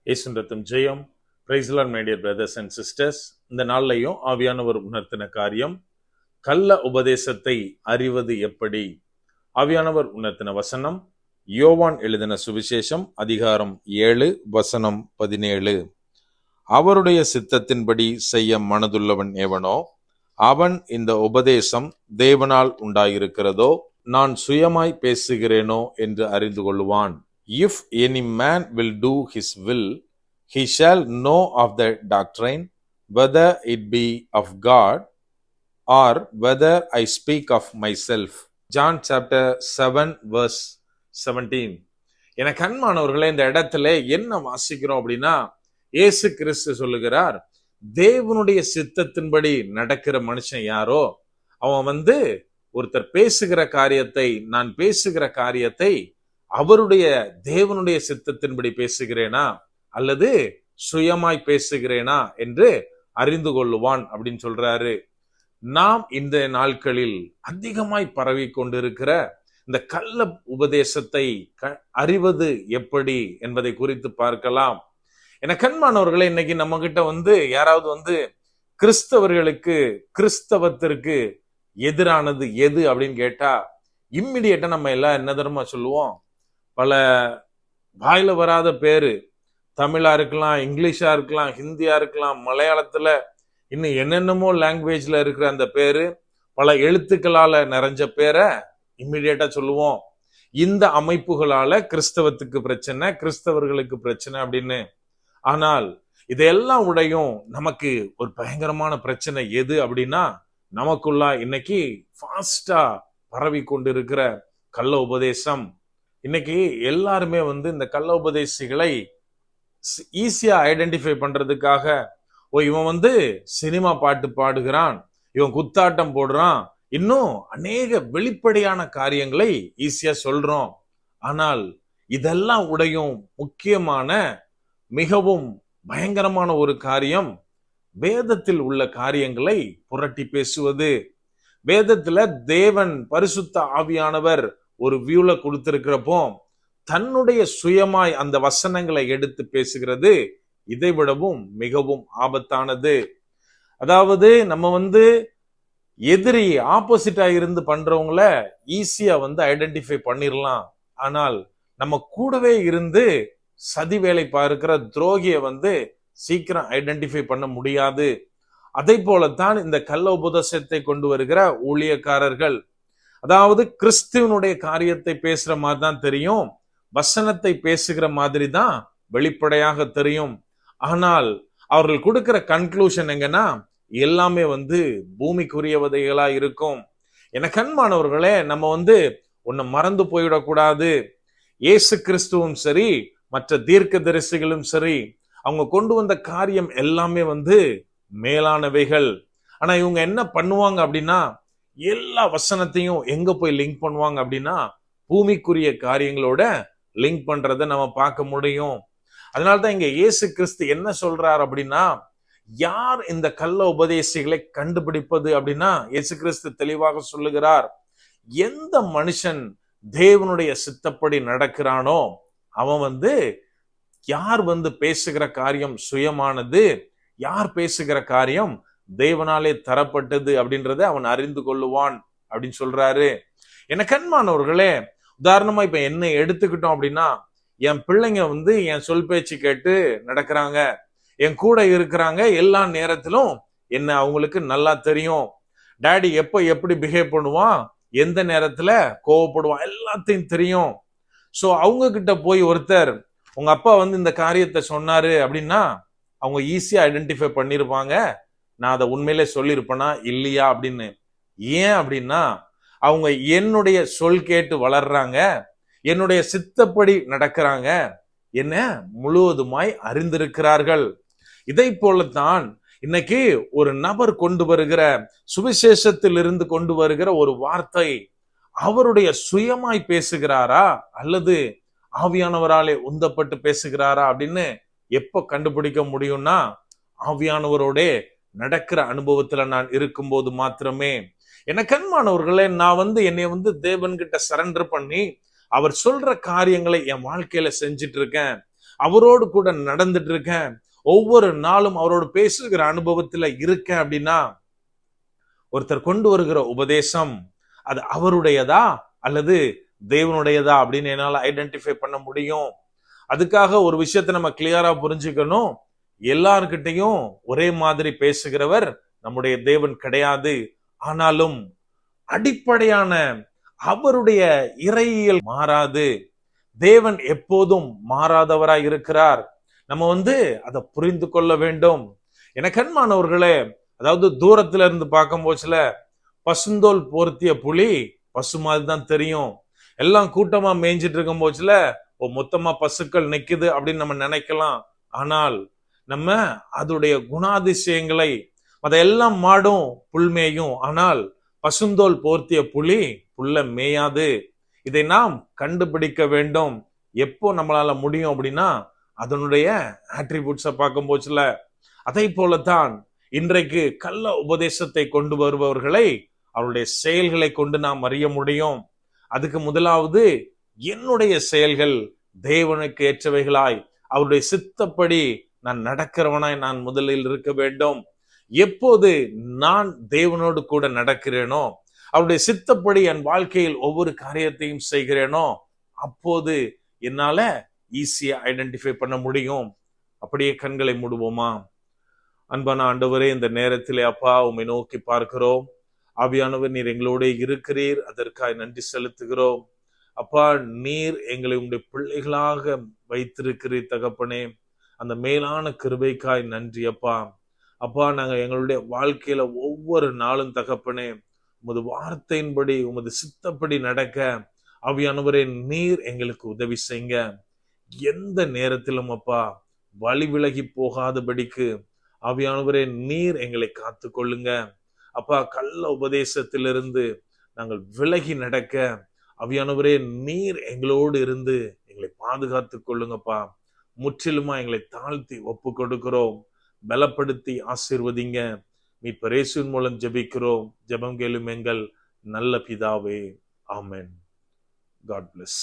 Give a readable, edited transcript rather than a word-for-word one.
இயேசுவின் ரத்தம் ஜெயம். Praise the lord my dear brothers and sisters. இந்த நாள்லையும் ஆவியானவர் உணர்த்தின காரியம், கள்ள உபதேசத்தை அறிவது எப்படி. ஆவியானவர் உணர்த்தின வசனம் யோவான் எழுதின சுவிசேஷம் அதிகாரம் 7 வசனம் 17. அவருடைய சித்தத்தின்படி செய்ய மனதுள்ளவன் எவனோ அவன் இந்த உபதேசம் தேவனால் உண்டாயிருக்கிறதோ நான் சுயமாய் பேசுகிறேனோ என்று அறிந்து கொள்ளுவான். If any man will do his will, he shall know of the doctrine, whether it be of God, or whether I speak of myself. John chapter 7 verse 17. என கண்மானவர்களே, இந்த இடத்துல என்ன வாசிக்கிறோம் அப்படின்னா, இயேசு கிறிஸ்து சொல்லுகிறார், தேவனுடைய சித்தத்தின்படி நடக்கிற மனுஷன் யாரோ அவன் ஒருத்தர் பேசுகிற காரியத்தை, நான் பேசுகிற காரியத்தை அவருடைய தேவனுடைய சித்தத்தின்படி பேசுகிறேனா அல்லது சுயமாய் பேசுகிறேனா என்று அறிந்து கொள்ளுவான் அப்படின்னு சொல்றாரு. நாம் இந்த நாட்களில் அதிகமாய் பரவி கொண்டிருக்கிற இந்த கள்ள உபதேசத்தை அறிவது எப்படி என்பதை குறித்து பார்க்கலாம். என கண்மானவர்களே, இன்னைக்கு நம்ம கிட்ட யாராவது கிறிஸ்தவர்களுக்கு, கிறிஸ்தவத்திற்கு எதிரானது எது அப்படின்னு கேட்டா, இம்மிடியேட்டா நம்ம எல்லாம் என்ன தரமா சொல்லுவோம்? பல வாயில வராத பேரு, தமிழா இருக்கலாம், இங்கிலீஷா இருக்கலாம், ஹிந்தியா இருக்கலாம், மலையாளத்துல இன்னும் என்னென்னமோ லாங்குவேஜ்ல இருக்கிற அந்த பேரு, பல எழுத்துக்களால நிறைஞ்ச பேரை இம்மிடியேட்டா சொல்லுவோம். இந்த அமைப்புகளால கிறிஸ்தவத்துக்கு பிரச்சனை, கிறிஸ்தவர்களுக்கு பிரச்சனை அப்படின்னு. ஆனால் இதெல்லாம் உடையும் நமக்கு ஒரு பயங்கரமான பிரச்சனை எது அப்படின்னா, நமக்குள்ள இன்னைக்கு ஃபாஸ்டா பரவி கொண்டிருக்கிற கள்ள உபதேசம். இன்னைக்கு எல்லாருமே இந்த கள்ள உபதேசிகளை ஈஸியா ஐடென்டிஃபை பண்றதுக்காக, இவன் சினிமா பாட்டு பாடுகிறான், இவன் குத்தாட்டம் போடுறான், இன்னும் அநேக வெளிப்படையான காரியங்களை ஈஸியா சொல்றோம். ஆனால் இதெல்லாம் உடையும் முக்கியமான, மிகவும் பயங்கரமான ஒரு காரியம், வேதத்தில் உள்ள காரியங்களை புரட்டி பேசுவது. வேதத்துல தேவன் பரிசுத்த ஆவியானவர் ஒரு வியூல கொடுத்திருக்கிறப்போ தன்னுடைய சுயமாய் அந்த வசனங்களை எடுத்து பேசுகிறது இதை விடவும் மிகவும் ஆபத்தானது. அதாவது நம்ம எதிரி ஆப்போசிட்டா இருந்து பண்றவங்கள ஈஸியா ஐடென்டிஃபை பண்ணிடலாம். ஆனால் நம்ம கூடவே இருந்து சதி வேலை பார்க்கிற துரோகிய சீக்கிரம் ஐடென்டிஃபை பண்ண முடியாது. அதை போலத்தான் இந்த கள்ள உபதேசத்தை கொண்டு வருகிற ஊழியக்காரர்கள். அதாவது கிறிஸ்துவனுடைய காரியத்தை பேசுற மாதிரி தான் தெரியும், வசனத்தை பேசுகிற மாதிரி தான் வெளிப்படையாக தெரியும். ஆனால் அவர்கள் கொடுக்கிற கன்க்ளூஷன் எங்கன்னா எல்லாமே பூமிக்குரியவதைகளா இருக்கும். என கண்மானவர்களே, நம்ம ஒன்னு மறந்து போயிடக்கூடாது. இயேசு கிறிஸ்துவும் சரி, மற்ற தீர்க்க தரிசிகளும் சரி, அவங்க கொண்டு வந்த காரியம் எல்லாமே மேலானவைகள். ஆனா இவங்க என்ன பண்ணுவாங்க அப்படின்னா, எல்லா வசனத்தையும் எங்க போய் லிங்க் பண்ணுவாங்க அப்படின்னா, பூமிக்குரிய காரியங்களோட லிங்க் பண்றதை நம்ம பார்க்க முடியும். அதனால்தான் இங்க இயேசு கிறிஸ்து என்ன சொல்றார் அப்படின்னா, யார் இந்த கள்ள உபதேசிகளை கண்டுபிடிப்பது அப்படின்னா, இயேசு கிறிஸ்து தெளிவாக சொல்லுகிறார், எந்த மனுஷன் தேவனுடைய சித்தப்படி நடக்கிறானோ அவன் யார் பேசுகிற காரியம் சுயமானது, யார் பேசுகிற காரியம் தேவனாலே தரப்பட்டது அப்படின்றத அவன் அறிந்து கொள்ளுவான் அப்படின்னு சொல்றாரு. என கண்மானவர்களே, உதாரணமா இப்ப என்ன எடுத்துக்கிட்டோம் அப்படின்னா, என் பிள்ளைங்க என் சொல் பேச்சு கேட்டு நடக்கிறாங்க, என் கூட இருக்கிறாங்க, எல்லா நேரத்திலும் என்ன அவங்களுக்கு நல்லா தெரியும். டாடி எப்ப எப்படி பிஹேவ் பண்ணுவான், எந்த நேரத்துல கோவப்படுவான், எல்லாத்தையும் தெரியும். சோ அவங்க கிட்ட போய் ஒருத்தர், உங்க அப்பா இந்த காரியத்தை சொன்னாரு அப்படின்னா அவங்க ஈஸியா ஐடென்டிஃபை பண்ணிருப்பாங்க, நான் அதை உண்மையிலே சொல்லியிருப்பேனா இல்லையா அப்படின்னு. ஏன் அப்படின்னா, அவங்க என்னுடைய சொல் கேட்டு வளர்றாங்க, என்னுடைய சித்தப்படி நடக்கிறாங்க, என்ன முழுவதுமாய் அறிந்திருக்கிறார்கள். இதை போலத்தான் இன்னைக்கு ஒரு நபர் கொண்டு வருகிற, சுவிசேஷத்தில் இருந்து கொண்டு வருகிற ஒரு வார்த்தை அவருடைய சுயமாய் பேசுகிறாரா அல்லது ஆவியானவராலே உந்தப்பட்டு பேசுகிறாரா அப்படின்னு எப்ப கண்டுபிடிக்க முடியும்னா, ஆவியானவரோட நடக்கிற அனுபவத்துல நான் இருக்கும்போது மாத்திரமே. என கண்மானவர்களே, நான் என்னை தேவன் கிட்ட சரண்டர் பண்ணி அவர் சொல்ற காரியங்களை என் வாழ்க்கையில செஞ்சிட்டு இருக்கேன். அவரோடு கூட நடந்துட்டு இருக்கேன், ஒவ்வொரு நாளும் அவரோடு பேசுகிற அனுபவத்துல இருக்கேன் அப்படின்னா, ஒருத்தர் கொண்டு வருகிற உபதேசம் அது அவருடையதா அல்லது தேவனுடையதா அப்படின்னு என்னால ஐடென்டிஃபை பண்ண முடியும். அதுக்காக ஒரு விஷயத்தை நம்ம கிளியரா புரிஞ்சுக்கணும். எல்லார்கிட்டையும் ஒரே மாதிரி பேசுகிறவர் நம்முடைய தேவன் கிடையாது. ஆனாலும் அடிப்படையான அவருடைய இறையியல் மாறாது. தேவன் எப்போதும் மாறாதவராய் இருக்கிறார். நம்ம அதை புரிந்து கொள்ள வேண்டும். எனக்கு அன்பானவர்களே, அதாவது தூரத்துல இருந்து பார்க்கும் போச்சுல பசுந்தோல் போர்த்திய புலி பசு மாதிரி தான் தெரியும். எல்லாம் கூட்டமா மேய்ஞ்சிட்டு இருக்கும் போச்சுல மொத்தமா பசுக்கள் நிக்குது அப்படின்னு நம்ம நினைக்கலாம். ஆனால் நம்ம அதோடைய குணாதிசயங்களை, அதெல்லாம் மாடும் புல்மேயும், ஆனால் பசுந்தோல் போர்த்திய புலி புல்ல மேயாது. இதை நாம் கண்டுபிடிக்க வேண்டும். எப்போ நம்மளால முடியும் அப்படின்னா அதனுடைய ஆட்ரிபியூட்ஸை பார்க்கும் போச்சுல. அதை போலத்தான் இன்றைக்கு கள்ள உபதேசத்தை கொண்டு வருபவர்களை அவருடைய செயல்களை கொண்டு நாம் அறிய முடியும். அதுக்கு முதலாவது என்னுடைய செயல்கள் தேவனுக்கு ஏற்றவைகளாய் அவருடைய சித்தப்படி நான் நடக்கிறவனாய் நான் முதலில் இருக்க வேண்டும். எப்போது நான் தேவனோடு கூட நடக்கிறேனோ, அவருடைய சித்தப்படி என் வாழ்க்கையில் ஒவ்வொரு காரியத்தையும் செய்கிறேனோ, அப்போது என்னால ஈஸியா ஐடென்டிஃபை பண்ண முடியும். அப்படியே கண்களை மூடுவோமா? அன்பான ஆண்டவரே, இந்த நேரத்திலே அப்பா உம்மை நோக்கி பார்க்கிறோம். ஆவியானவர் நீர் எங்களோட இருக்கிறீர், அதற்காக நன்றி செலுத்துகிறோம். அப்பா, நீர் எங்களை உங்களுடைய பிள்ளைகளாக வைத்திருக்கிறீர் தகப்பனே. அந்த மேலான கிருபைக்காய் நன்றி அப்பா. அப்பா, நாங்க எங்களுடைய வாழ்க்கையில ஒவ்வொரு நாளும் தகப்பனே உமது வார்த்தையின்படி உமது சித்தப்படி நடக்க ஆவியானவரே நீர் எங்களுக்கு உதவி செய்யுங்க. எந்த நேரத்திலும் அப்பா வழி விலகி போகாதபடிக்கு ஆவியானவரே நீர் எங்களை காத்து கொள்ளுங்க அப்பா. கள்ள உபதேசத்திலிருந்து நாங்கள் விலகி நடக்க ஆவியானவரே நீர் எங்களோடு இருந்து எங்களை பாதுகாத்து கொள்ளுங்கப்பா. முற்றிலுமா எங்களை தாழ்த்தி ஒப்பு கொடுக்கிறோம். பலப்படுத்தி ஆசீர்வதிங்க. மீட்பர் இயேசுவின் மூலம் ஜெபிக்கிறோம். ஜெபம் கேளும் எங்கள் நல்ல பிதாவே. ஆமென். God bless.